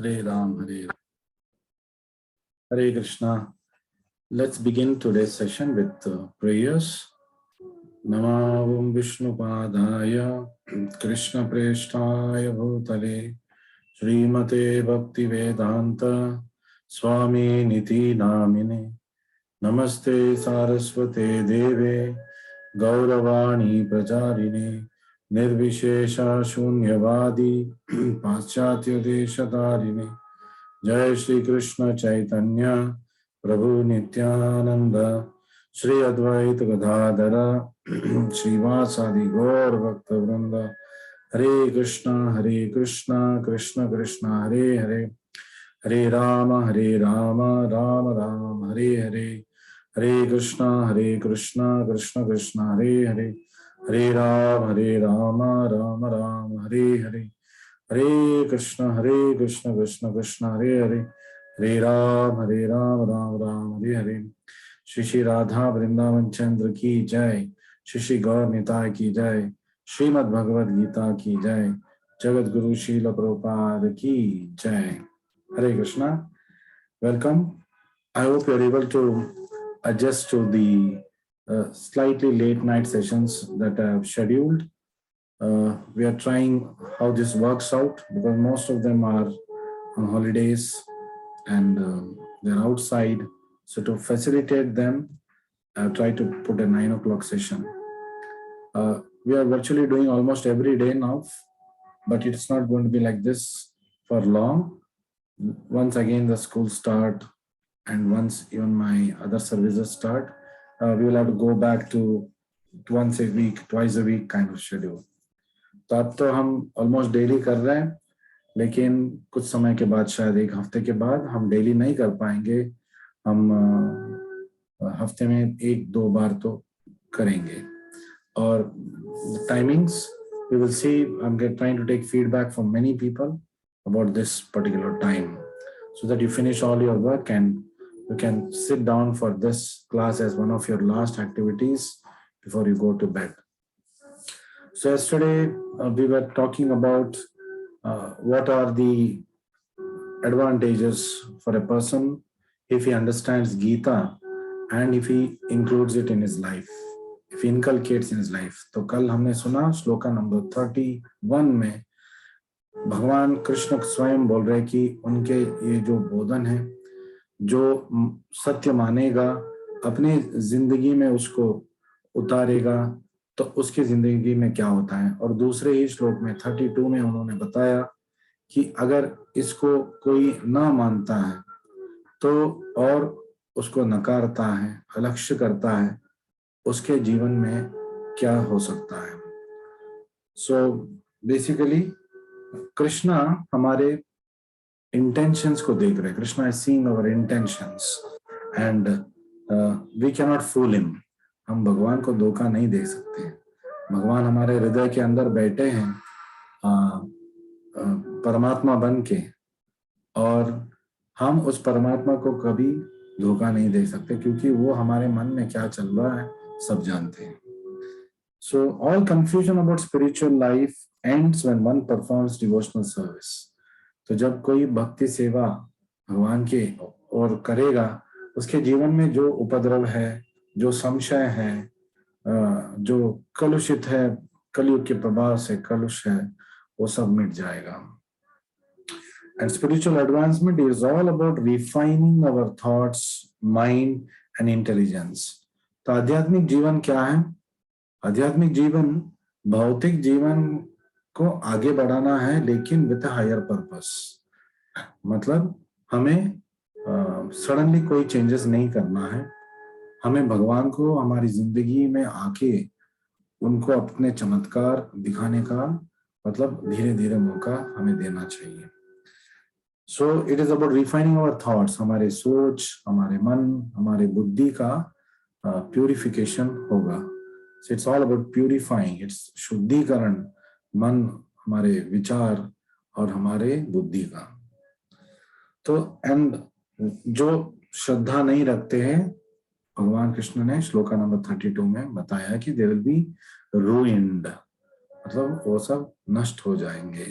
Hare Ram, Hare Ram. Hare Krishna. Let's begin today's session with prayers. Namo Vishnu Padaya Krishna Preshtaya Bhutale Srimate Bhakti Vedanta Swami Niti Namine Namaste Saraswate Deve Gauravani Pracharine Nirvishesha Shunyavadi Paschatya Deshatarine जय श्री कृष्ण चैतन्य प्रभु नित्यानंद श्री अद्वैत गदाधर श्रीवासादि गौर भक्त वृंद हरे कृष्ण कृष्ण कृष्ण हरे हरे हरे राम राम राम हरे हरे हरे कृष्ण कृष्ण कृष्ण हरे हरे हरे राम राम राम हरे हरे हरे कृष्ण कृष्ण कृष्ण हरे हरे हरे राम राम राम हरे हरे। श्री श्री राधा वृंदावन चंद्र की जय, श्री श्री गौर निताय की जय, श्रीमद् भगवद गीता की जय, जगत गुरु शील प्रभुपाद की जय। Hare Krishna. Welcome. I hope you are able to adjust to the slightly late night sessions that I have scheduled. We are trying how this works out because most of them are on holidays and they're outside. So to facilitate them, I've tried to put a 9 o'clock session. We are virtually doing almost every day now, but it's not going to be like this for long. Once again the schools start and once even my other services start, we will have to go back to once a week, twice a week kind of schedule. तो अब तो हम almost daily कर रहे हैं, लेकिन कुछ समय के बाद शायद एक हफ्ते के बाद हम डेली नहीं कर पाएंगे। हम हफ्ते में 1-2 बार तो करेंगे। और timings we will see. I'm trying to take feedback from many people about this particular time so that you finish all your work and you can sit down for this class as one of your last activities before you go to bed. So yesterday we were talking about what are the advantages for a person if he understands Gita and if he includes it in his life, if he inculcates in his life. तो कल हमने सुना shloka number 31 में भगवान कृष्ण स्वयं बोल रहे कि उनके ये जो बोधन है, जो सत्य मानेगा, अपनी जिंदगी में उसको उतारेगा तो उसकी जिंदगी में क्या होता है। और दूसरे ही श्लोक में 32 में उन्होंने बताया कि अगर इसको कोई ना मानता है तो और उसको नकारता है, अलक्ष्य करता है, उसके जीवन में क्या हो सकता है। सो बेसिकली कृष्णा हमारे इंटेंशंस को देख रहे हैं। Krishna is seeing our intentions and we can not fool him. हम भगवान को धोखा नहीं दे सकते। भगवान हमारे हृदय के अंदर बैठे हैं परमात्मा बन के, और हम उस परमात्मा को कभी धोखा नहीं दे सकते क्योंकि वो हमारे मन में क्या चल रहा है सब जानते हैं। So all confusion about spiritual life ends when one performs devotional service. तो जब कोई भक्ति सेवा भगवान के और करेगा, उसके जीवन में जो उपद्रव है, जो संशय है, जो कलुषित है, कलयुग के प्रभाव से कलुष है, वो सब मिट जाएगा। And spiritual advancement is all about refining our thoughts, mind and intelligence. तो आध्यात्मिक जीवन क्या है? आध्यात्मिक जीवन भौतिक जीवन को आगे बढ़ाना है, लेकिन विद हायर पर्पस। मतलब हमें सडनली कोई चेंजेस नहीं करना है। हमें भगवान को हमारी जिंदगी में आके उनको अपने चमत्कार दिखाने का मतलब धीरे धीरे मौका हमें देना चाहिए। So it is about refining our thoughts. हमारे सोच, हमारे मन, हमारे बुद्धि का प्यूरिफिकेशन होगा। So it's all about purifying, इट्स शुद्धिकरण मन, हमारे विचार और हमारे बुद्धि का। तो एंड जो श्रद्धा नहीं रखते हैं, भगवान कृष्ण ने श्लोका नंबर 32 में बताया कि दे विल बी रूइंड, मतलब वो सब नष्ट हो जाएंगे।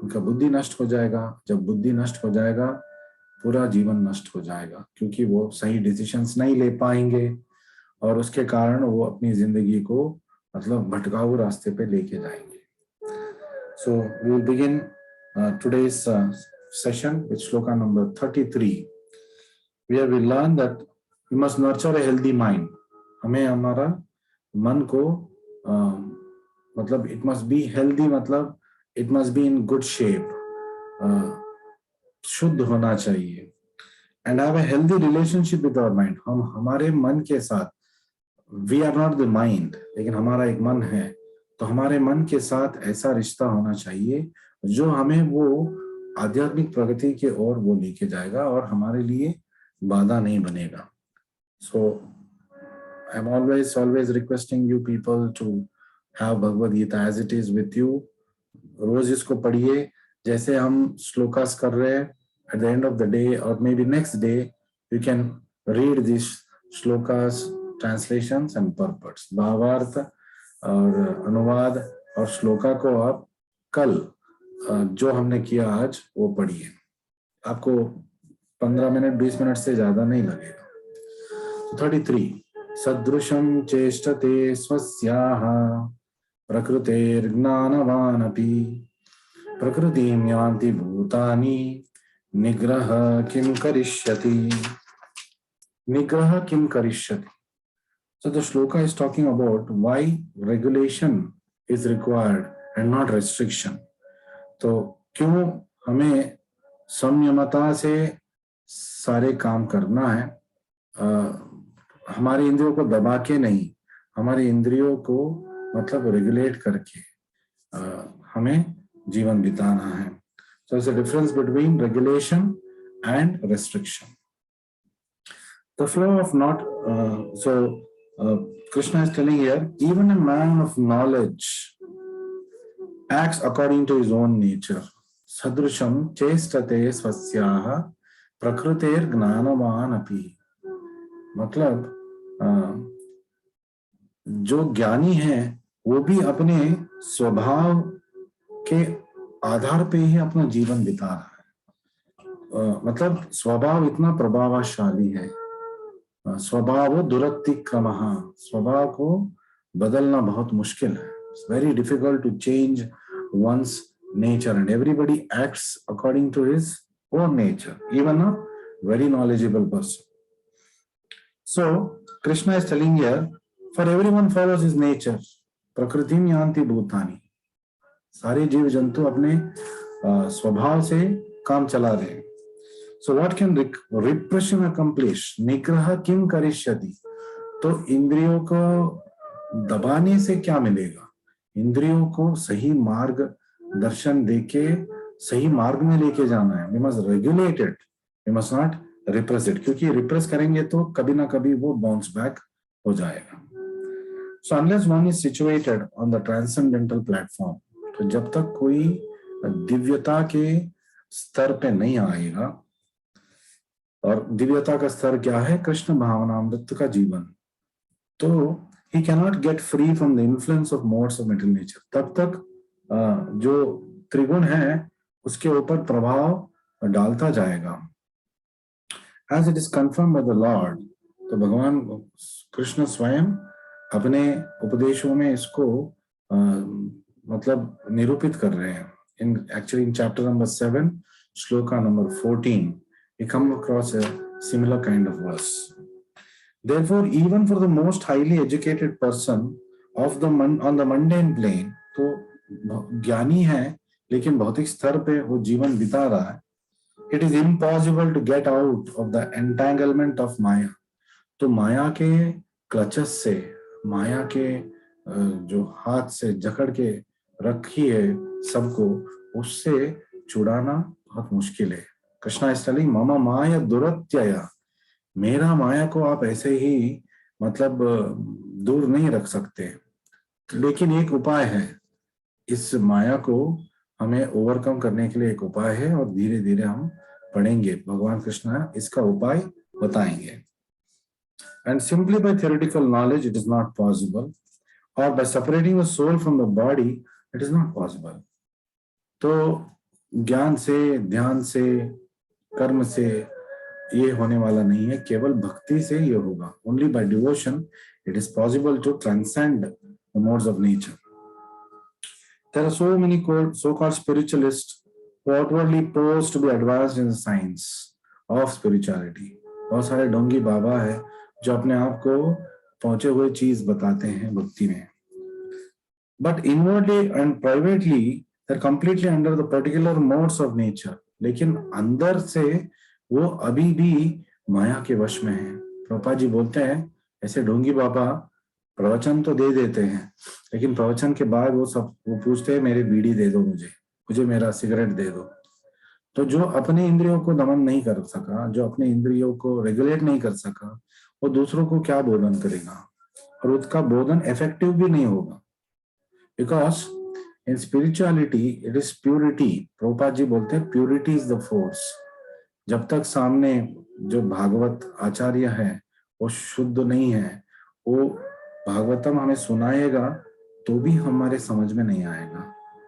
उनका बुद्धि नष्ट हो जाएगा। जब बुद्धि नष्ट हो जाएगा पूरा जीवन नष्ट हो जाएगा, क्योंकि वो सही डिसीजंस नहीं ले पाएंगे और उसके कारण वो अपनी जिंदगी को मतलब भटकाऊ रास्ते पे लेके जाएंगे। So we will begin today's session with shloka number 33, where we learn that we must nurture a healthy mind. हमें हमारा मन को मतलब it must be healthy, मतलब it must be in good shape, शुद्ध होना चाहिए, and have a healthy relationship with our mind. हम हमारे मन के साथ, we are not the mind, लेकिन हमारा एक मन है, तो हमारे मन के साथ ऐसा रिश्ता होना चाहिए जो हमें वो आध्यात्मिक प्रगति के ओर वो लेके जाएगा और हमारे लिए बाधा नहीं बनेगा. So I'm always requesting you people to have Bhagavad Gita as it is with you. रोज इसको पढ़िए जैसे हम श्लोकास कर रहे हैं. At the end of the day or maybe next day you can read these shlokas, translations and purports. भावार्थ और अनुवाद और श्लोका को आप कल जो हमने किया आज वो पढ़िए. आपको 15 मिनट 20 मिनट से ज्यादा नहीं लगेगा. 33 सदृशं चेष्टते स्वस्याः प्रकृतेर्ज्ञानवानपि प्रकृतिं यान्ति भूतानि निग्रह किं करिष्यति. निग्रह किं करिष्यति. So the shloka is talking about why regulation is required and not restriction. तो क्यों हमें संयमता से सारे काम करना है, हमारी इंद्रियों को दबा के नहीं, हमारी इंद्रियों को मतलब रेगुलेट करके हमें जीवन बिताना है. So there's a difference between regulation and restriction. The flow of not Krishna is telling here, even a man of knowledge acts according to his own nature. Sadrusham chestate swasyaha prakruter gnanavan api. मतलब जो ज्ञानी है वो भी अपने स्वभाव के आधार पे ही अपना जीवन बिता रहा है. मतलब स्वभाव इतना प्रभावशाली है. स्वभाव दुरतिक्रमः, स्वभाव को बदलना बहुत मुश्किल है. It's very difficult to change one's nature and everybody acts according to his own nature, even a very knowledgeable person. So Krishna is telling here, for everyone follows his nature. प्रकृतिं यान्ति भूतानि. सारे जीव जंतु अपने स्वभाव से काम चला रहे हैं. So what can repression accomplish? निग्रह किम करिष्यति. तो इंद्रियों को दबाने से क्या मिलेगा. इंद्रियों को सही मार्ग दर्शन देके सही मार्ग में लेके जाना है. We must regulate it. We must not repress it. क्योंकि repress करेंगे तो कभी ना कभी वो bounce back हो जाएगा. So unless one is situated on the transcendental platform, तो जब तक कोई दिव्यता के स्तर पे नहीं आएगा, और दिव्यता का स्तर क्या है, कृष्ण भावनामृत का जीवन, तो he cannot get free from the influence of modes of material nature. तब तक जो त्रिगुण है उसके ऊपर प्रभाव डालता जाएगा. As it is confirmed by the Lord, तो भगवान कृष्ण स्वयं अपने उपदेशों में इसको मतलब निरूपित कर रहे हैं. In chapter number 7, shloka number 14, we come across a similar kind of verse. Therefore, even for the most highly educated person on the mundane plane, तो ज्ञानी है लेकिन भौतिक स्तर पे वो जीवन बिता रहा है, it is impossible to get out of the entanglement of Maya. तो माया के क्लचेस से, माया के जो हाथ से जकड़ के रखी है सबको, उससे छुड़ाना बहुत मुश्किल है. कृष्णा इस टेलिंग मम माया दुरत्यया. मेरा माया को आप ऐसे ही मतलब दूर नहीं रख सकते, लेकिन एक उपाय है. इस माया को हमें ओवरकम करने के लिए एक उपाय है और धीरे धीरे हम पढ़ेंगे. भगवान कृष्ण इसका उपाय बताएंगे. And simply by theoretical knowledge it is not possible, or by separating the soul from the body it is not possible. तो ज्ञान से, ध्यान से, कर्म से ये होने वाला नहीं है, केवल भक्ति से ये होगा. Only by devotion it is possible to transcend the modes of nature. There are so many so-called spiritualists who outwardly pose to be advanced in the science of spirituality. बहुत सारे ढोंगी बाबा है जो अपने आप को पहुंचे हुए चीज बताते हैं भक्ति में. But inwardly and privately they're completely under the particular modes of nature. लेकिन अंदर से वो अभी भी माया के वश में है. प्रभुपाद जी बोलते हैं ऐसे ढोंगी बाबा प्रवचन तो दे देते हैं, लेकिन प्रवचन के बाद वो पूछते हैं मेरे बीड़ी दे दो, मुझे मेरा सिगरेट दे दो. तो जो अपने इंद्रियों को दमन नहीं कर सका, जो अपने इंद्रियों को रेगुलेट नहीं कर सका, वो दूसरों को क्या बोधन करेगा, और उसका बोधन इफेक्टिव भी नहीं होगा. Because in spirituality it is purity. Prabhupada ji बोलते हैं प्योरिटी इज द फोर्स. जब तक सामने जो भागवत आचार्य है वो शुद्ध नहीं है, वो भागवतम हमें सुनाएगा तो भी हमारे समझ में नहीं आएगा,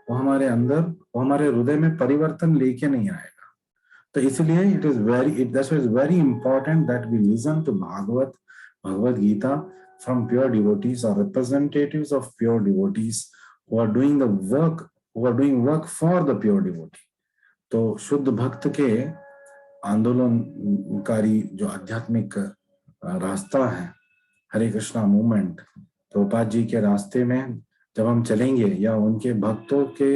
वो हमारे अंदर, वो हमारे हृदय में परिवर्तन लेके नहीं आएगा. तो इसलिए that's why it's very important that we listen to Bhagavad Gita from pure devotees or representatives of pure devotees who are doing work for the pure devotee. तो शुद्ध भक्त के आंदोलनकारी जो आध्यात्मिक रास्ता है, हरे कृष्णा मूवमेंट, प्रभुपाद जी के रास्ते में जब हम चलेंगे या उनके भक्तों के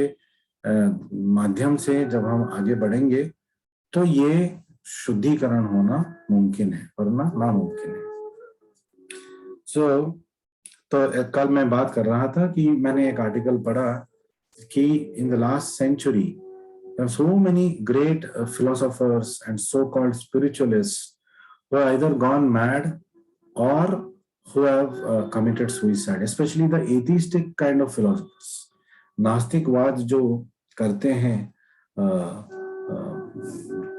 माध्यम से जब हम आगे बढ़ेंगे तो ये शुद्धिकरण होना मुमकिन है, वरना नामुमकिन है. तो कल मैं बात कर रहा था कि मैंने एक आर्टिकल पढ़ा कि in the last century there are so many great philosophers and so-called spiritualists who have either gone mad or who have committed suicide, especially the atheistic kind of philosophers. नास्तिकवाद जो करते हैं,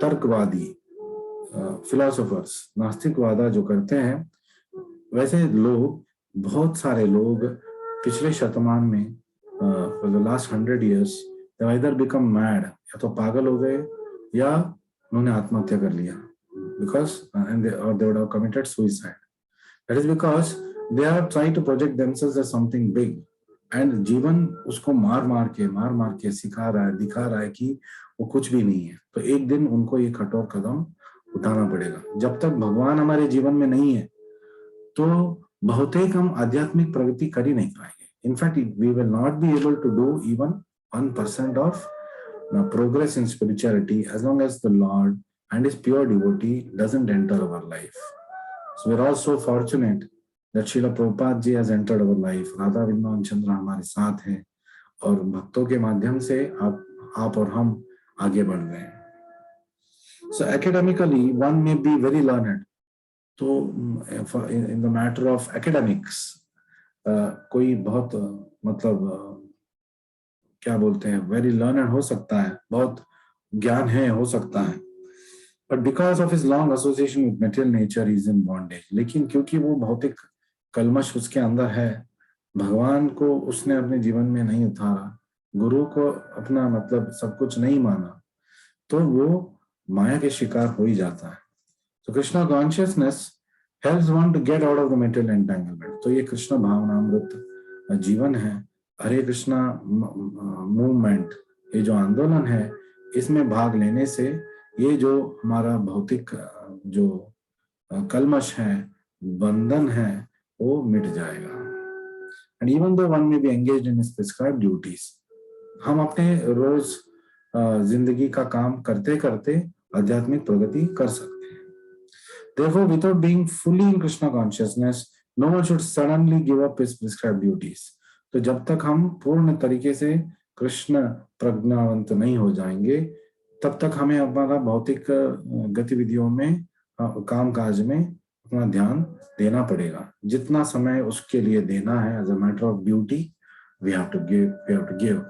तर्कवादी philosophers, नास्तिकवाद जो करते हैं, वैसे लोग, बहुत सारे लोग पिछले शतमान में for the last 100 years they either become mad, या तो पागल हो गए या उन्होंने आत्महत्या कर लिया, because or they would have committed suicide. That is because they are trying to project themselves as something big, and जीवन उसको मार मार के सिखा रहा है, दिखा रहा है कि वो कुछ भी नहीं है. तो एक दिन उनको ये कठोर कदम उठाना पड़ेगा. जब तक भगवान हमारे जीवन में नहीं है तो बहुत ही कम आध्यात्मिक प्रगति कर ही नहीं पाएंगे. In fact, we will not be able to do even 1% of progress in spirituality as long as the Lord and his pure devotee doesn't enter our life. So we're all so fortunate that Srila Prabhupada ji has entered our life. Radha Vrindavan Chandra हमारे साथ हैं और भक्तों के माध्यम से आप और हम आगे बढ़ रहे हैं. So academically one may be very learned. तो in the matter of academics कोई बहुत मतलब क्या बोलते हैं वेरी लर्नड हो सकता है, बहुत ज्ञान है हो सकता है, but because of his long association with material nature is in bondage. लेकिन क्योंकि वो भौतिक कलमश उसके अंदर है, भगवान को उसने अपने जीवन में नहीं उतारा, गुरु को अपना मतलब सब कुछ नहीं माना, तो वो माया के शिकार हो ही जाता है. तो Krishna consciousness helps one to get out of the material entanglement. तो ये कृष्ण भावनामृत जीवन है, हरे कृष्णा मूवमेंट, ये जो आंदोलन है, इसमें भाग लेने से ये जो हमारा भौतिक जो कलमश है, बंधन है, वो मिट जाएगा. And even though one may be engaged in his prescribed duties, हम अपने रोज जिंदगी का काम करते करते आध्यात्मिक प्रगति कर सकते हैं. Therefore, without being fully in Krishna consciousness, no one should suddenly give up his prescribed duties. तो जब तक हम पूर्ण तरीके से कृष्ण प्रज्ञावंत नहीं हो जाएंगे, तब तक हमें हमारा भौतिक गतिविधियों में, काम काज में अपना ध्यान देना पड़ेगा. जितना समय उसके लिए देना है, as a matter of duty, we have to give.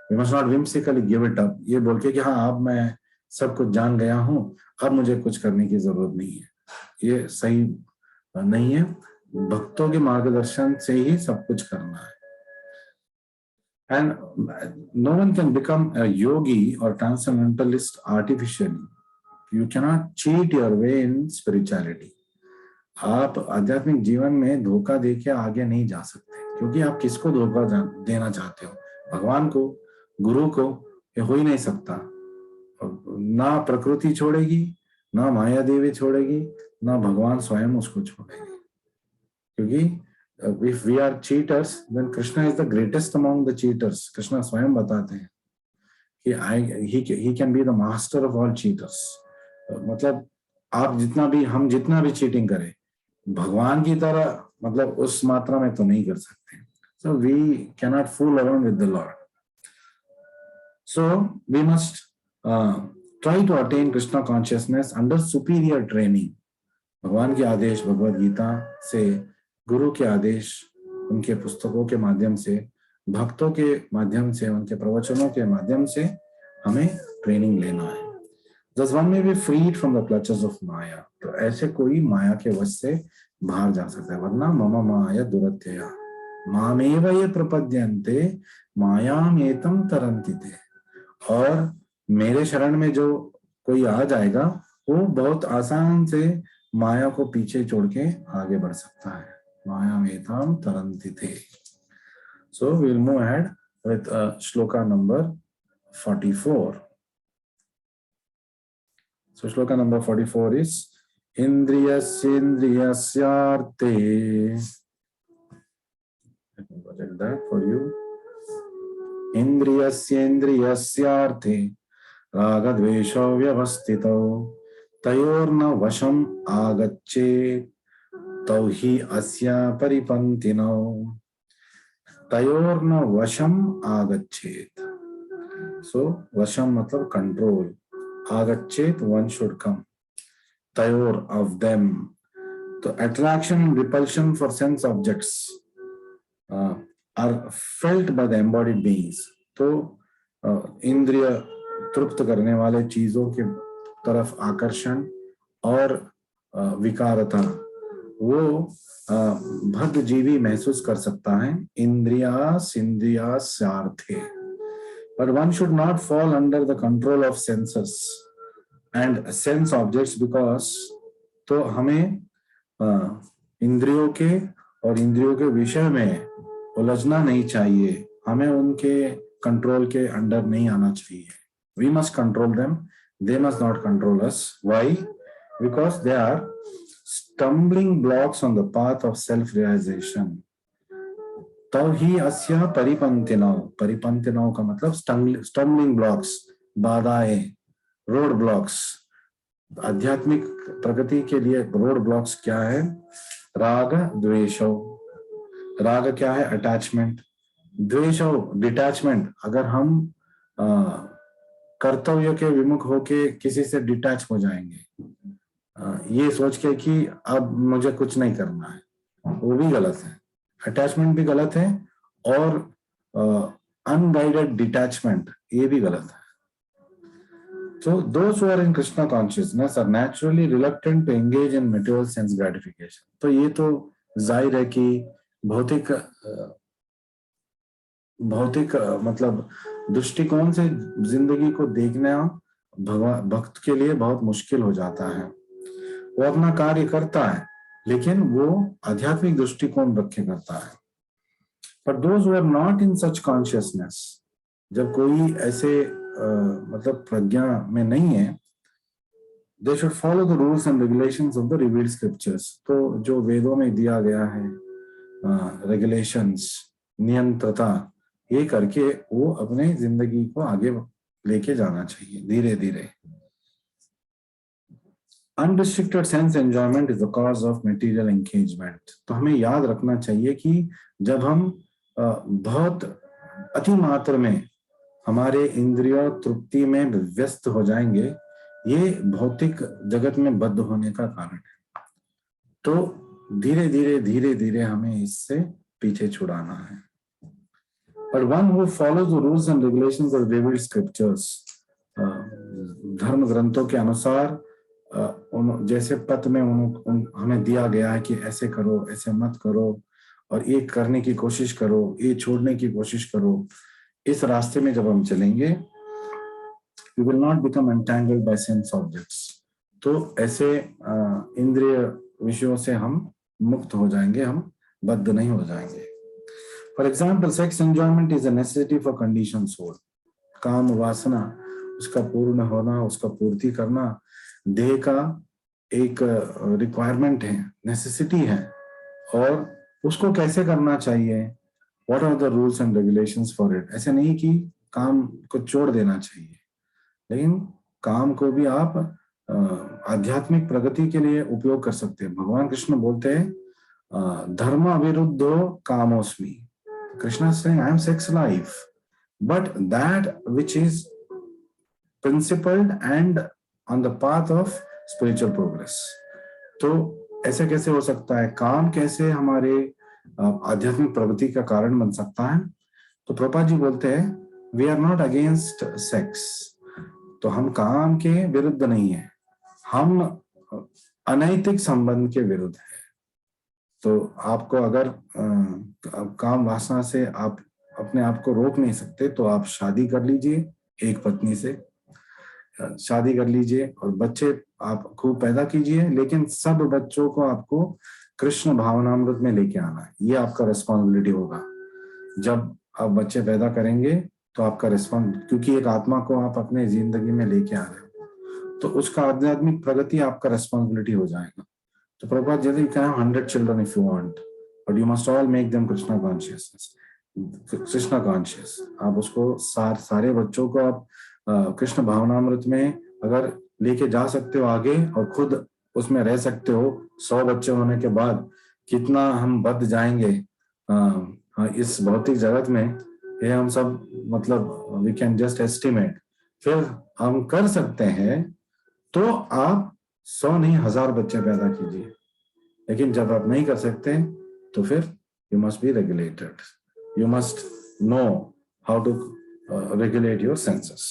We must not whimsically give it up. ये बोल के कि हाँ अब मैं सब कुछ जान गया हूँ, अब मुझे कुछ करने की जरूरत नहीं है, ये सही नहीं है. भक्तों के मार्गदर्शन से ही सब कुछ करना है. And no one can become a yogi or transcendentalist artificially. You cannot cheat your way in spirituality. आप आध्यात्मिक जीवन में धोखा देके आगे नहीं जा सकते, क्योंकि आप किसको धोखा देना चाहते हो? भगवान को, गुरु को? ये हो ही नहीं सकता। ना प्रकृति छोड़ेगी, ना माया देवी छोड़ेगी, ना भगवान स्वयं उसको छोड़ेगी। क्योंकि if we are cheaters, then Krishna is the greatest among the cheaters. Krishna स्वयं बताते हैं कि he can be the master of all cheaters. मतलब आप जितना भी, हम जितना भी चीटिंग करें, भगवान की तरह मतलब उस मात्रा में तो नहीं कर सकते. So we cannot fool around with the Lord. So we must try to attain Krishna consciousness under superior training. भगवान के आदेश भगवद गीता से, गुरु के आदेश उनके पुस्तकों के माध्यम से, भक्तों के माध्यम से, उनके प्रवचनों के माध्यम से हमें ट्रेनिंग लेना है. Thus one may be freed from the clutches of Maya. तो ऐसे कोई माया के वश से बाहर जा सकता है, वरना मम माया दुरत्यया मामेव ये प्रपद्यन्ते मायामेतं तरन्ति ते. और मेरे शरण में जो कोई आ जाएगा वो बहुत आसान से माया को पीछे छोड़ के आगे बढ़ सकता है. मायामेतं तरन्ति ते. So we'll move ahead with shloka number 44. So shloka number 44 is Indriyasyendriyasyarte. Let me project that for you. Indriyasyendriyasyarte ragadvesho vyavastito tayorna vasham agacche tauhi asya paripantino. Tayorna vasham agachet. So vasham matlab control. Agachet, one should come. Tayor, of them. So attraction and repulsion for sense objects are felt by the embodied beings. तो इंद्रिय तृप्त करने वाले चीजों के तरफ आकर्षण और विकारता वो भद्द जीवी महसूस कर सकता है. इंद्रियास्यार्थे. But one should not fall under the control of senses and sense objects, because तो हमें इंद्रियों के और इंद्रियों के विषय में उलझना नहीं चाहिए. हमें उनके कंट्रोल के अंडर नहीं आना चाहिए. We must control them. They must not control us. Why? Because they are stumbling blocks on the path of self-realization. तब ही अस्या परिपंथिनौ. परिपंथिनौ का मतलब स्टम्बलिंग ब्लॉक्स, बाधाएं, रोड ब्लॉक्स. आध्यात्मिक प्रगति के लिए रोड ब्लॉक्स क्या है? राग द्वेषो. राग क्या है? अटैचमेंट. द्वेषो डिटैचमेंट. अगर हम कर्तव्य के विमुख होके किसी से डिटैच हो जाएंगे, ये सोच के कि अब मुझे कुछ नहीं करना है, वो भी गलत है. अटैचमेंट भी गलत है और अनगाइडेड डिटैचमेंट ये भी गलत है. So those who are in Krishna consciousness are naturally reluctant to engage in material sense gratification. तो ये तो जाहिर है कि भौतिक मतलब दृष्टिकोण से जिंदगी को देखना भक्त के लिए बहुत मुश्किल हो जाता है. वो अपना कार्य करता है लेकिन वो आध्यात्मिक दृष्टिकोण रख के करता है. But those who are not in such consciousness, जब कोई ऐसे मतलब प्रज्ञा में नहीं है, they should follow the rules and regulations of the revealed scriptures. तो जो वेदों में दिया गया है regulations, नियंत्रता, ये करके वो अपने जिंदगी को आगे लेके जाना चाहिए धीरे धीरे. Unrestricted sense enjoyment is the cause of material engagement. तो हमें याद रखना चाहिए कि जब हम बहुत अति मात्रा में हमारे इंद्रिय तृप्ति में व्यस्त हो जाएंगे, ये भौतिक जगत में बद्ध होने का कारण है. तो धीरे धीरे हमें इससे पीछे छुड़ाना है. But one who follows the rules and regulations of revealed scriptures, धर्म ग्रंथों के अनुसार जैसे पथ में हमें दिया गया है कि ऐसे करो, ऐसे मत करो, और ये करने की कोशिश करो, ये छोड़ने की कोशिश करो, इस रास्ते में जब हम चलेंगे, we will not become entangled by sense objects. तो ऐसे इंद्रिय विषयों से हम मुक्त हो जाएंगे, हम बद्ध नहीं हो जाएंगे. For example, sex enjoyment is a necessity for condition soul. काम वासना, उसका पूर्ण होना, उसका पूर्ति करना देह का एक रिक्वायरमेंट है, नेसेसिटी है. और उसको कैसे करना चाहिए, what are the rules and regulations for it. ऐसे नहीं कि काम को छोड़ देना चाहिए, लेकिन काम को भी आप आध्यात्मिक प्रगति के लिए उपयोग कर सकते हैं. भगवान कृष्ण बोलते हैं धर्म अविरुद्धो कामोस्मि. कृष्ण से I am sex life, but that which is principled and on the path of spiritual progress. तो ऐसे कैसे हो सकता है, काम कैसे हमारे आध्यात्मिक प्रगति का कारण बन सकता है. तो प्रभुपाद जी बोलते हैं we are not against sex. तो हम काम के विरुद्ध नहीं है, हम अनैतिक संबंध के विरुद्ध है. तो आपको अगर काम वासना से आप अपने आप को रोक नहीं सकते तो आप शादी कर लीजिए, एक पत्नी से शादी कर लीजिए और बच्चे आप खूब पैदा कीजिए, लेकिन सब बच्चों को आपको कृष्ण भावनामृत में लेके आना है. ये आपका रिस्पॉन्सिबिलिटी होगा. जब आप बच्चे पैदा करेंगे तो आपका रिस्पॉन्स, क्योंकि एक आत्मा को आप अपने जिंदगी में लेके आ रहे हो, तो उसका आध्यात्मिक प्रगति आपका रिस्पॉन्सिबिलिटी हो जाएगा. तो प्रभुपाद यदि कहा 100 children if you want, but you must all make them Krishna conscious. Krishna conscious, आप उसको सारे बच्चों को आप कृष्ण भावनामृत में अगर लेके जा सकते हो आगे और खुद उसमें रह सकते हो, 100 बच्चे होने के बाद कितना हम बद्ध जाएंगे इस भौतिक जगत में, ये हम सब मतलब वी कैन जस्ट एस्टिमेट. फिर हम कर सकते हैं तो आप 100 नहीं 1000 बच्चे पैदा कीजिए. लेकिन जब आप नहीं कर सकते तो फिर you must be regulated, you must know how to regulate your senses.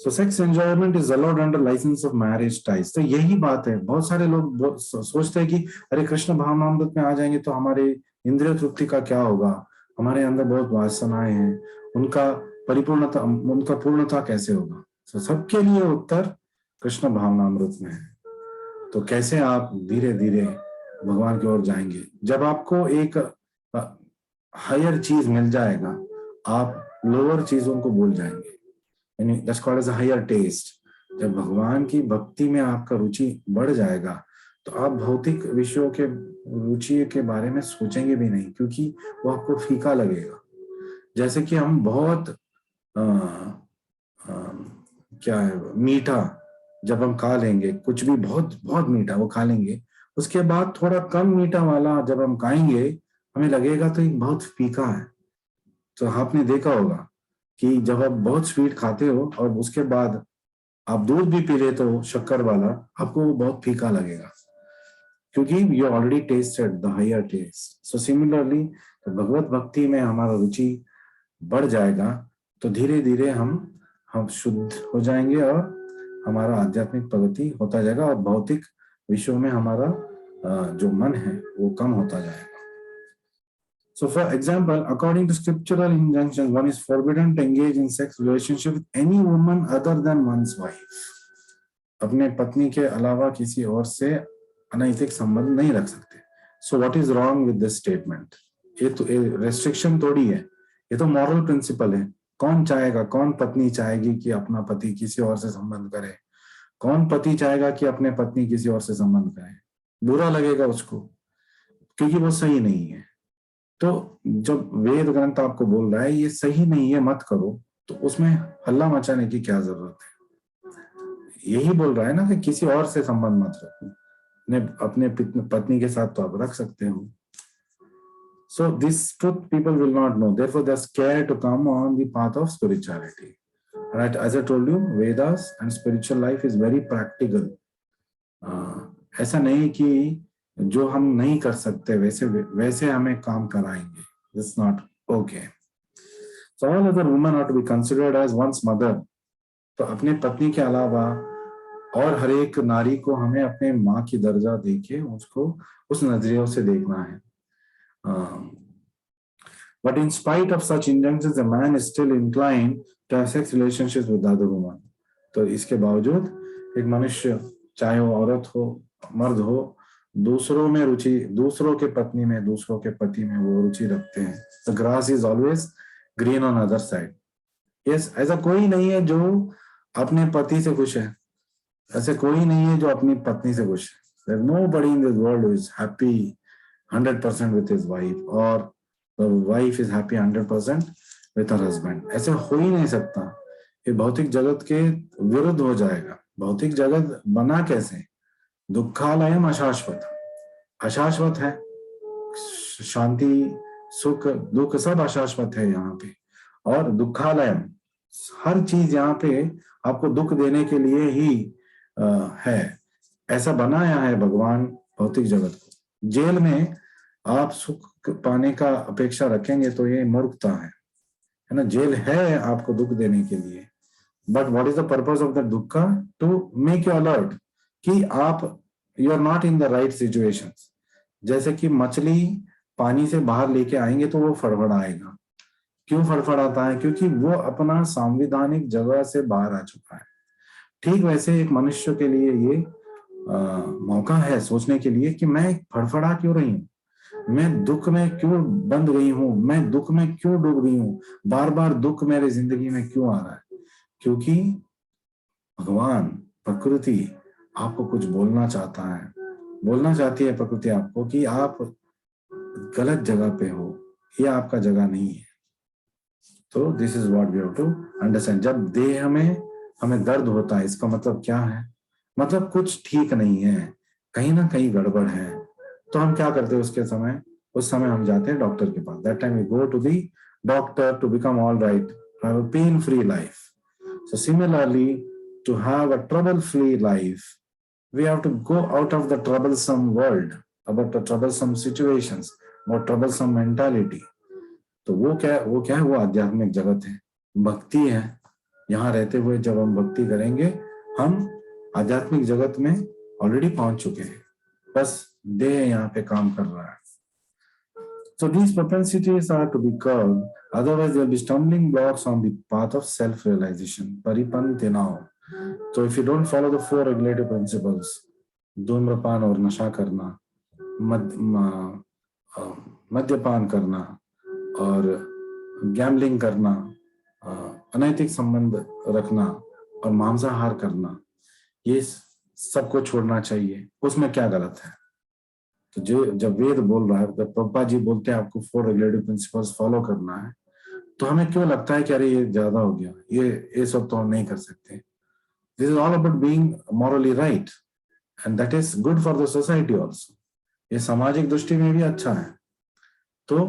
So sex enjoyment is allowed under license of marriage ties. तो यही बात है. बहुत सारे लोग सोचते हैं कि अरे कृष्ण भावनामृत में आ जाएंगे तो हमारे इंद्रिय तृप्ति का क्या होगा, हमारे अंदर बहुत वासनाएं हैं, उनका पूर्णता कैसे होगा. तो सबके लिए उत्तर कृष्ण भावनामृत में है. तो कैसे आप धीरे धीरे भगवान की ओर जाएंगे. जब आपको एक हायर चीज मिल जाएगा, आप लोअर चीजों को भूल जाएंगे. That's called as a higher taste. जब भगवान की भक्ति में आपका रुचि बढ़ जाएगा तो आप भौतिक विषयों के रुचि के बारे में सोचेंगे भी नहीं, क्योंकि वो आपको फीका लगेगा. जैसे कि हम बहुत क्या है मीठा जब हम खा लेंगे, कुछ भी बहुत बहुत मीठा वो खा लेंगे, उसके बाद थोड़ा कम मीठा वाला जब हम खाएंगे हमें लगेगा तो ये बहुत फीका है. तो आपने देखा होगा कि जब आप बहुत स्वीट खाते हो और उसके बाद आप दूध भी पी लेते हो शक्कर वाला, आपको वो बहुत फीका लगेगा, क्योंकि you already tasted the higher taste. So similarly भगवत भक्ति में हमारा रुचि बढ़ जाएगा तो धीरे धीरे हम शुद्ध हो जाएंगे और हमारा आध्यात्मिक प्रगति होता जाएगा और भौतिक विषयों में हमारा जो मन है वो कम होता जाएगा. So for example, according to scriptural injunctions, one is forbidden to engage in sex relationship with any woman other than one's wife. अपने पत्नी के अलावा किसी और से अनैतिक संबंध नहीं रख सकते. So what is wrong with this statement? ये तो रेस्ट्रिक्शन थोड़ी है, ये तो मॉरल प्रिंसिपल है. कौन चाहेगा, कौन पत्नी चाहेगी कि अपना पति किसी और से संबंध करे, कौन पति चाहेगा कि अपने पत्नी किसी और से संबंध करे. बुरा लगेगा उसको, क्योंकि वो सही नहीं है. तो जब वेद ग्रंथ आपको बोल रहा है ये सही नहीं है मत करो, तो उसमें हल्ला मचाने की क्या जरूरत है. यही बोल रहा है ना कि किसी और से संबंध मत रखो, अपने पत्नी के साथ तो आप रख सकते हो. So this truth people will not know, therefore they are scared to come on the path of spirituality. Right, as I told you, Vedas and spiritual life is very practical. ऐसा नहीं कि जो हम नहीं कर सकते वैसे हमें काम कराएंगे. It's not okay. So all other women are to be considered as one's mother. तो अपने पत्नी के अलावा और हर एक नारी को हमें अपने माँ की दर्जा देके उसको उस नजरियों से देखना है. But in spite of such injunctions, a man is still inclined to have sex relationships with other women. तो इसके बावजूद एक मनुष्य, चाहे वो औरत हो मर्द हो, दूसरों में रुचि, दूसरों के पत्नी में, दूसरों के पति में वो रुचि रखते हैं. The grass is always green on other side. Yes, ऐसा कोई नहीं है जो अपने पति से खुश है. ऐसे कोई नहीं है जो अपनी पत्नी से खुश है. There's nobody in this world who is happy 100% with his wife, or the wife is happy 100% with her husband. ऐसे हो ही नहीं सकता. ये भौतिक जगत के विरुद्ध हो जाएगा. भौतिक जगत बना कैसे? दुखालयम अशाश्वत. अशाश्वत है. शांति, सुख, दुख सब अशाश्वत है यहाँ पे. और दुखालयम, हर चीज यहाँ पे आपको दुख देने के लिए ही है. ऐसा बनाया है भगवान भौतिक जगत को. जेल में आप सुख पाने का अपेक्षा रखेंगे तो ये मूर्खता है ना. जेल है आपको दुख देने के लिए. But what is the purpose of the दुखा? टू मेक यू अलर्ट कि आप, you are not in the right situations. जैसे कि मछली पानी से बाहर लेके आएंगे तो वो फड़फड़ाएगा. क्यों फड़फड़ाता है? क्योंकि वो अपना संवैधानिक जगह से बाहर आ चुका है. ठीक वैसे एक मनुष्य के लिए ये मौका है सोचने के लिए कि मैं फड़फड़ा क्यों रही हूँ, मैं दुख में क्यों बंद गई हूँ, मैं दुख में क्यों डूब गई हूँ, बार बार दुख मेरे जिंदगी में क्यों आ रहा है? क्योंकि भगवान, प्रकृति आपको कुछ बोलना चाहता है. बोलना चाहती है प्रकृति आपको कि आप गलत जगह पे हो, ये आपका जगह नहीं है. तो this is what we have to understand. जब देह में हमें दर्द होता है, इसका मतलब क्या है? मतलब कुछ ठीक नहीं है, कहीं ना कहीं गड़बड़ है. तो हम क्या करते हैं उसके समय? उस समय हम जाते हैं डॉक्टर के पास. That time we go to the doctor to become all right, have a pain free life. So similarly, to have a trouble-free life, we have to go out of the troublesome world, about the troublesome situations, about troublesome mentality. तो वो क्या है? वो आध्यात्मिक जगत है, भक्ति है. यहाँ रहते हुए जब हम भक्ति करेंगे, हम आध्यात्मिक जगत में ऑलरेडी पहुंच चुके हैं. बस देह यहाँ पे काम कर रहा है. So these propensities are to be curbed, otherwise there will be stumbling blocks on the path of self-realization. Paripantinao. So if you don't follow the four regulative principles, धूम्रपान और नशा करना, मद्यपान करना और गैम्बलिंग करना, अनैतिक संबंध रखना और मांसाहार करना, ये सबको छोड़ना चाहिए. उसमें क्या गलत है? तो जो जब वेद बोल रहा है, जब प्रभुपाद जी बोलते हैं आपको 4 रेगुलेटिव प्रिंसिपल्स फॉलो करना है, तो हमें क्यों लगता है कि अरे ये ज्यादा हो गया, ये सब तो हम नहीं कर सकते. This is all about being morally right and that is good for the society also. ये सामाजिक दृष्टि में भी अच्छा है. तो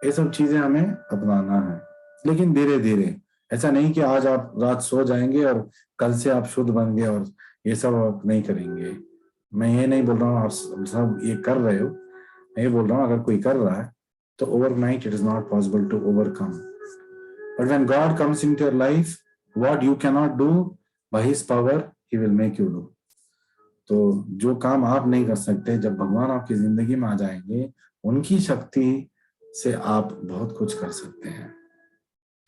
ये सब चीजें हमें अपनाना है, लेकिन धीरे धीरे. ऐसा नहीं कि आज आप रात सो जाएंगे और कल से आप शुद्ध बन गए और ये सब आप नहीं करेंगे. मैं ये नहीं बोल रहा हूँ आप सब ये कर रहे हो. मैं ये बोल रहा हूँ अगर कोई कर रहा है तो overnight it is not possible to overcome. But when God comes into your life, what you can not do, by his power he will make you do. तो जो काम आप नहीं कर सकते, जब भगवान आपकी जिंदगी में आ जाएंगे, उनकी शक्ति से आप बहुत कुछ कर सकते हैं.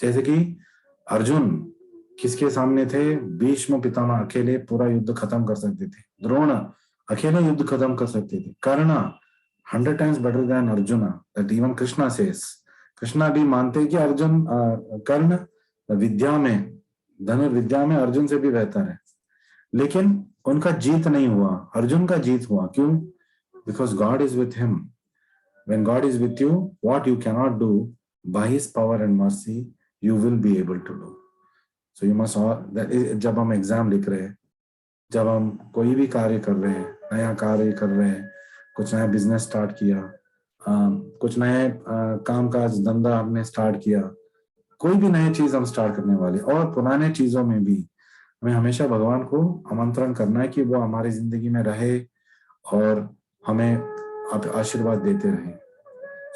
जैसे कि अर्जुन किसके सामने थे? भीष्म पितामह अकेले पूरा युद्ध खत्म कर सकते थे. द्रोण अकेले युद्ध खत्म कर सकते थे. कर्णा 100 times better than arjuna. That even Krishna says. Krishna भी मानते हैं कि अर्जुन, कर्ण विद्या में, धनुर्विद्या में अर्जुन से भी बेहतर है. लेकिन उनका जीत नहीं हुआ, अर्जुन का जीत हुआ. क्यों? Because God is with him. When God is with you, what you can not do, by his power and mercy you will be able to do. So you must, जब हम एग्जाम लिख रहे हैं, जब हम कोई भी कार्य कर रहे हैं, नया कार्य कर रहे हैं, कुछ नया बिजनेस स्टार्ट किया, कुछ नए काम काज धंधा हमने स्टार्ट किया, कोई भी नई चीज हम स्टार्ट करने वाले, और पुराने चीजों में भी हमें हमेशा भगवान को आमंत्रण करना है कि वो हमारी जिंदगी में रहे और हमें आशीर्वाद देते रहे.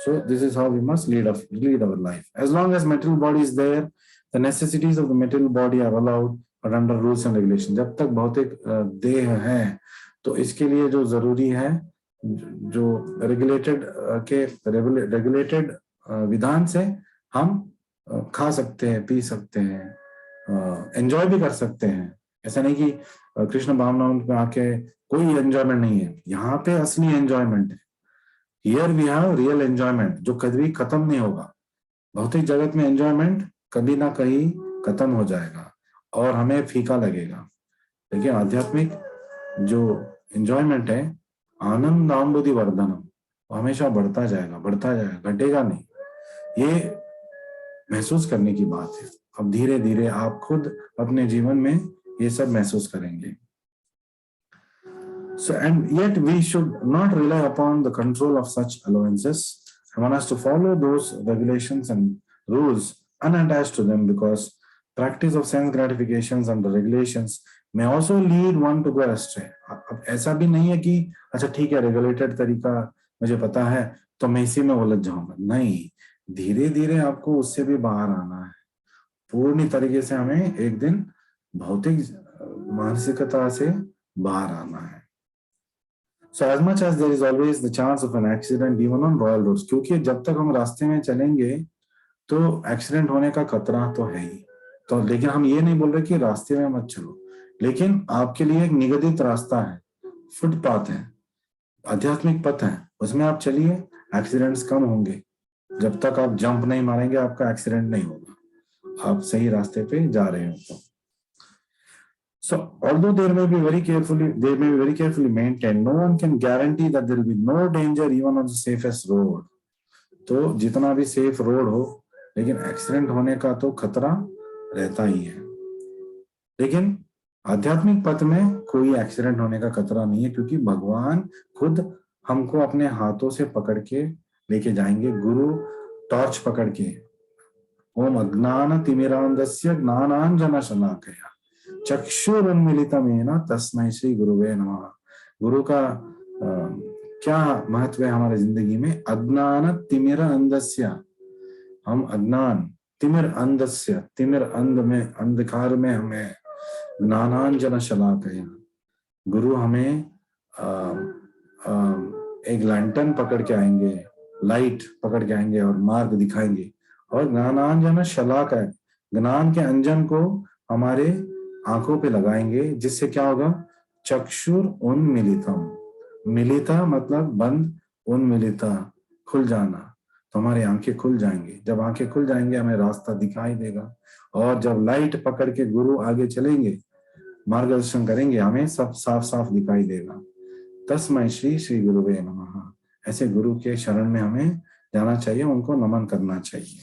So this is how we must lead our life. As long as material body is there, the necessities of the material body are allowed, but under rules and regulations. जब तक भौतिक देह है, तो इसके लिए जो जरूरी है, जो regulated विधान से हम खा सकते हैं, पी सकते हैं, एंजॉय भी कर सकते हैं। ऐसा नहीं कि कृष्ण भावनाओं में आके कोई एंजॉयमेंट नहीं है, यहाँ पे असली एंजॉयमेंट है। Here we have real enjoyment जो कभी खत्म नहीं होगा। भौतिक जगत में एंजॉयमेंट कभी ना कहीं खत्म हो जाएगा और हमें फीका लगेगा, लेकिन आध्यात्मिक जो एंजॉयमेंट है, आनंद आम्बुधि वर्धनम, वो हमेशा बढ़ता जाएगा, घटेगा नहीं। ये महसूस करने की बात है। अब धीरे धीरे आप खुद अपने जीवन में ये सब महसूस करेंगे। So, and yet we should not rely upon the control of such allowances. I want us to follow those regulations and rules unattached to them, because practice of sense gratifications and the regulations may also lead one to go astray. अब ऐसा भी नहीं है कि अच्छा ठीक है, regulated तरीका मुझे पता है तो मैं इसी में उलझ जाऊंगा। नहीं, धीरे धीरे आपको उससे भी बाहर आना है। पूर्ण तरीके से हमें एक दिन भौतिक मानसिकता से बाहर आना है। So as much as there is always the chance of an accident even on royal roads, क्योंकि जब तक हम रास्ते में चलेंगे तो एक्सीडेंट होने का खतरा तो है ही। तो लेकिन हम ये नहीं बोल रहे कि रास्ते में मत चलो, लेकिन आपके लिए एक निगदित रास्ता है, फुटपाथ है, आध्यात्मिक पथ है, उसमें आप चलिए, एक्सीडेंट्स कम होंगे। जब तक आप जंप नहीं मारेंगे आपका एक्सीडेंट नहीं होगा, आप सही रास्ते पे जा रहे हो। So, although they may be very carefully maintained, no one can guarantee that there will be no danger even on the safest road. तो जितना भी सेफ रोड हो, लेकिन एक्सीडेंट होने का तो खतरा रहता ही है। लेकिन आध्यात्मिक पथ में कोई एक्सीडेंट होने का खतरा नहीं है, क्योंकि भगवान खुद हमको अपने हाथों से पकड़ के लेके जाएंगे, गुरु टॉर्च पकड़ के। ओम अज्ञान तिमिरांधस्य ज्ञानांजनशलाकया चक्षुरुन्मीलितमेन तस्मै श्री गुरुवे नमः। गुरु का क्या महत्व है हमारे जिंदगी में? अज्ञान तिमिर अंधस्य, हम अज्ञान, तिमिर अंधस्य, तिमिर अंध में, अंधकार में हमें ज्ञानांजन शलाकया, गुरु हमें एक लैंटर्न पकड़ के आएंगे, लाइट पकड़ के आएंगे और मार्ग दिखाएंगे। और ज्ञानांजन शलाकया, ज्ञान के अंजन को हमारे आंखों पे लगाएंगे, जिससे क्या होगा? चक्षुर उन्मीलितम, मिलिता मतलब बंद, उन्मीलिता खुल जाना, तो हमारी आंखें खुल जाएंगी। जब आंखें खुल जाएंगे हमें रास्ता दिखाई देगा, और जब लाइट पकड़ के गुरु आगे चलेंगे, मार्गदर्शन करेंगे, हमें सब साफ साफ दिखाई देगा। तस्मै श्री श्री गुरुवे नमः। ऐसे गुरु के शरण में हमें जाना चाहिए, उनको नमन करना चाहिए।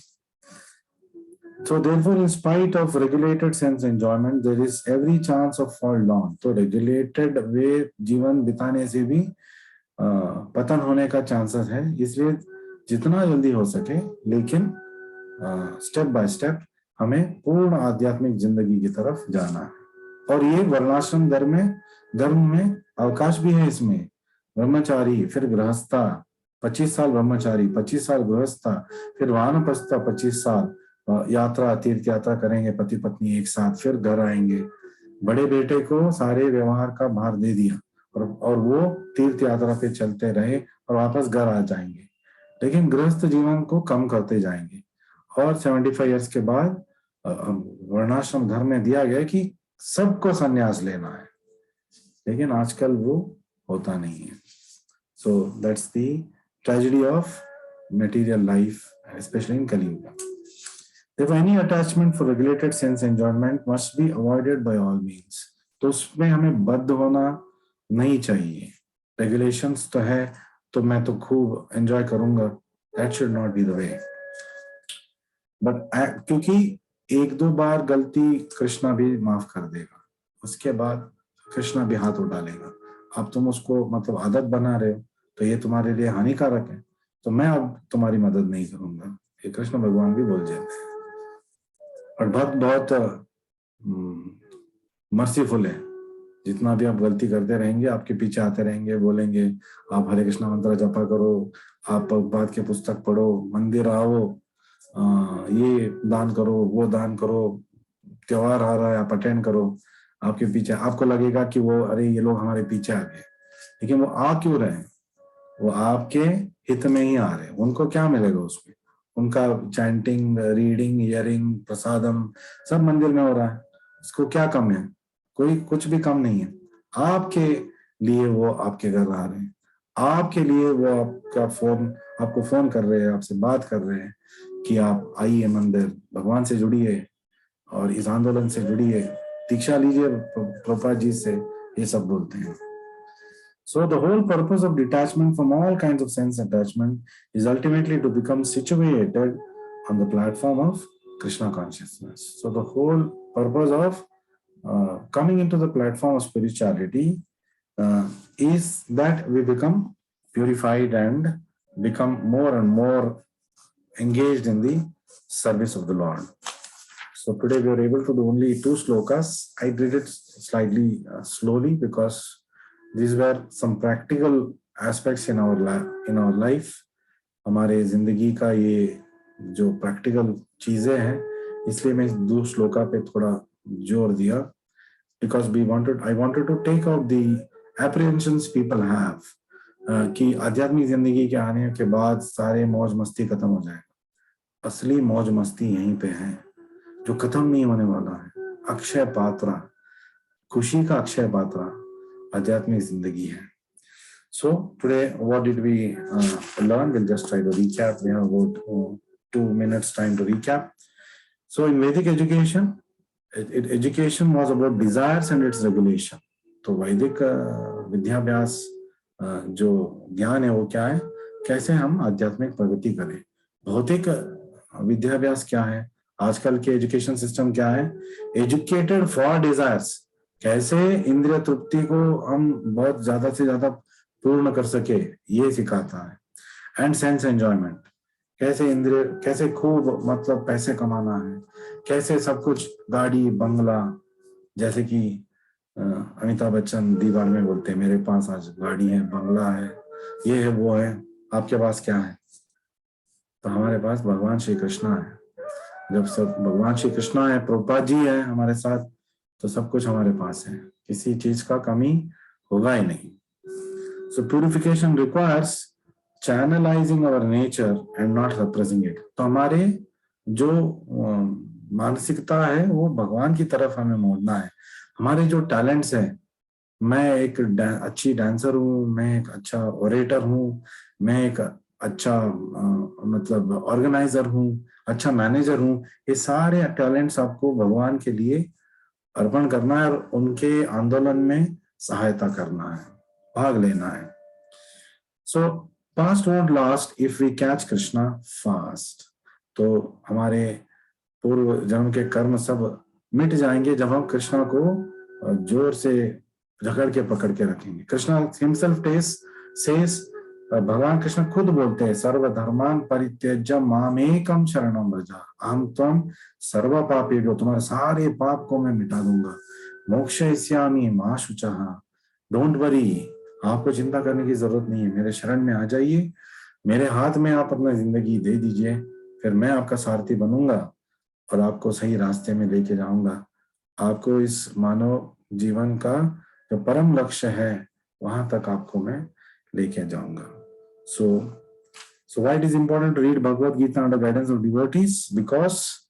So therefore, in spite of regulated sense enjoyment, there is every chance of fall down. तो regulated वे जीवन बिताने से भी पतन होने का चांसेस है, इसलिए जितना जल्दी हो सके, लेकिन स्टेप बाय स्टेप हमें पूर्ण आध्यात्मिक जिंदगी की तरफ जाना है। और ये वर्णाश्रम धर्म में अवकाश भी है इसमें। ब्रह्मचारी, फिर गृहस्था, 25 साल ब्रह्मचारी, 25 साल गृहस्था, फिर वानप्रस्थ 25 साल यात्रा, तीर्थ यात्रा करेंगे पति पत्नी एक साथ, फिर घर आएंगे। बड़े बेटे को सारे व्यवहार का भार दे दिया और वो तीर्थ यात्रा पे चलते रहे और वापस घर आ जाएंगे। लेकिन गृहस्थ जीवन को कम करते जाएंगे, और 75 ईयर्स के बाद वर्णाश्रम धर्म में दिया गया कि सबको संन्यास लेना है, लेकिन आजकल वो होता नहीं है। So that's the tragedy of material life, specially in Kaliyuga. Therefore, any attachment for regulated sense enjoyment must be avoided by all means. तो उसमें हमें बद्ध होना नहीं चाहिए। Regulations तो है, तो मैं तो खूब enjoy करूंगा, that should not be the way. But क्योंकि एक दो बार गलती कृष्णा भी माफ कर देगा, उसके बाद कृष्णा भी हाथ उठा लेगा। अब तुम उसको मतलब आदत बना रहे हो, तो ये तुम्हारे लिए हानिकारक है, तो मैं अब तुम्हारी मदद नहीं करूंगा। ये कृष्ण भगवान भी बोल जाते हैं। और भक्त बहुत मर्सीफुल है, जितना भी आप गलती करते रहेंगे आपके पीछे आते रहेंगे, बोलेंगे आप हरे कृष्णा मंत्र जपा करो, आप बात के पुस्तक पढ़ो, मंदिर आओ, ये दान करो, वो दान करो, त्योहार आ रहा है आप अटेंड करो। आपके पीछे आपको लगेगा कि वो अरे ये लोग हमारे पीछे आ गए, लेकिन वो आ क्यों रहे हैं? वो आपके हित में ही आ रहे हैं। उनको क्या मिलेगा उसमें? उनका चैंटिंग, रीडिंग, हियरिंग, प्रसादम सब मंदिर में हो रहा है। इसको क्या कम है? कोई कुछ भी कम नहीं है। आपके लिए वो आपके घर आ रहे हैं, आपके लिए वो आपको फोन कर रहे हैं, आपसे बात कर रहे हैं कि आप आइए मंदिर, भगवान से जुड़िए और इस आंदोलन से जुड़िए, दीक्षा लीजिए प्रभुपाद जी से, ये सब बोलते हैं। So the whole purpose of detachment from all kinds of sense attachment is ultimately to become situated on the platform of Krishna consciousness. So the whole purpose of coming into the platform of spirituality is that we become purified and become more and more engaged in the service of the Lord. So today we are able to do only 2 slokas. I did it slightly slowly because these were some practical aspects in our life. हमारे जिंदगी का ये जो practical चीजें हैं, इसलिए मैं 2 श्लोका पे थोड़ा जोर दिया, because I wanted to take out the apprehensions people have कि आध्यात्मिक जिंदगी के आने के बाद सारे मौज मस्ती खत्म हो जाएगा। असली मौज मस्ती यहीं पे है, जो खत्म नहीं होने वाला है। अक्षय पात्रा, खुशी का अक्षय पात्रा आध्यात्मिक जिंदगी है। So today, what did we learn? We'll just try to recap. We have about 2 minutes time to recap. So in Vedic education, education was about desires and its regulation. तो वैदिक विद्याभ्यास जो ज्ञान है वो क्या है? कैसे हम आध्यात्मिक प्रगति करें। भौतिक विद्याभ्यास क्या है? आजकल के एजुकेशन सिस्टम क्या है? एजुकेटेड फॉर डिजायर्स, कैसे इंद्रिय तृप्ति को हम बहुत ज्यादा से ज्यादा पूर्ण कर सके, ये सिखाता है। एंड सेंस एंजॉयमेंट, कैसे इंद्रिय, कैसे खूब मतलब पैसे कमाना है, कैसे सब कुछ गाड़ी बंगला, जैसे कि अमिताभ बच्चन दीवार में बोलते हैं मेरे पास आज गाड़ी है, बंगला है, ये है वो है, आपके पास क्या है? तो हमारे पास भगवान श्री कृष्णा है। जब सब भगवान श्री कृष्णा है, प्रभुपाद जी है हमारे साथ, तो सब कुछ हमारे पास है, किसी चीज का कमी होगा ही नहीं। So purification requires channelizing our nature and not suppressing it. तो हमारे जो मानसिकता है वो भगवान की तरफ हमें मोड़ना है। हमारे जो टैलेंट्स हैं, मैं एक अच्छी डांसर हूँ, मैं एक अच्छा ओरेटर हूँ, मैं एक अच्छा मतलब ऑर्गेनाइजर हूँ, अच्छा मैनेजर हूँ, ये सारे टैलेंट्स आपको भगवान के लिए अर्पण करना है और उनके आंदोलन में सहायता करना है, भाग लेना है। So past won't last if we catch Krishna fast. तो हमारे पूर्व जन्म के कर्म सब मिट जाएंगे जब हम कृष्णा को जोर से झगड़ के पकड़ के रखेंगे। कृष्णा himself says, भगवान कृष्ण खुद बोलते हैं, सर्व धर्मान परित्यज्य मामेकम शरणम व्रज, अहम त्वं सर्व पापेभ्यो, तुम्हारे सारे पाप को मैं मिटा दूंगा। मोक्षयिष्यामि मा शुचः, डोंट वरी, आपको चिंता करने की जरूरत नहीं है, मेरे शरण में आ जाइए, मेरे हाथ में आप अपना जिंदगी दे दीजिए, फिर मैं आपका सारथी बनूंगा और आपको सही रास्ते में लेके जाऊंगा। आपको इस मानव जीवन का जो परम लक्ष्य है वहां तक आपको मैं लेके जाऊंगा। So why it is important to read Bhagavad Gita under guidance of devotees? Because,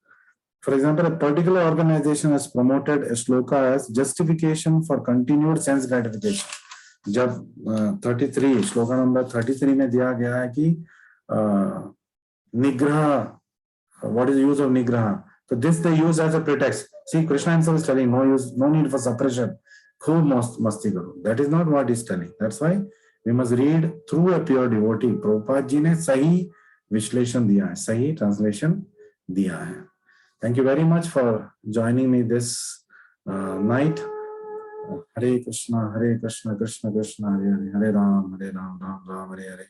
for example, a particular organization has promoted a shloka as justification for continued sense gratification. जब 33 श्लोका नंबर 33 में दिया गया है कि निग्रह, what is the use of nigraha? So this they use as a pretext. See, Krishna himself is telling no need for suppression. खूब मस्ती करो. That is not what he is telling. That's why we must read through a pure devotee. Prabhupada ji ने सही विश्लेषण दिया है, सही translation दिया है. Thank you very much for joining me this night. Hare Krishna, Krishna Krishna, Hare Hare, Hare Ram, Ram Ram, Hare Hare.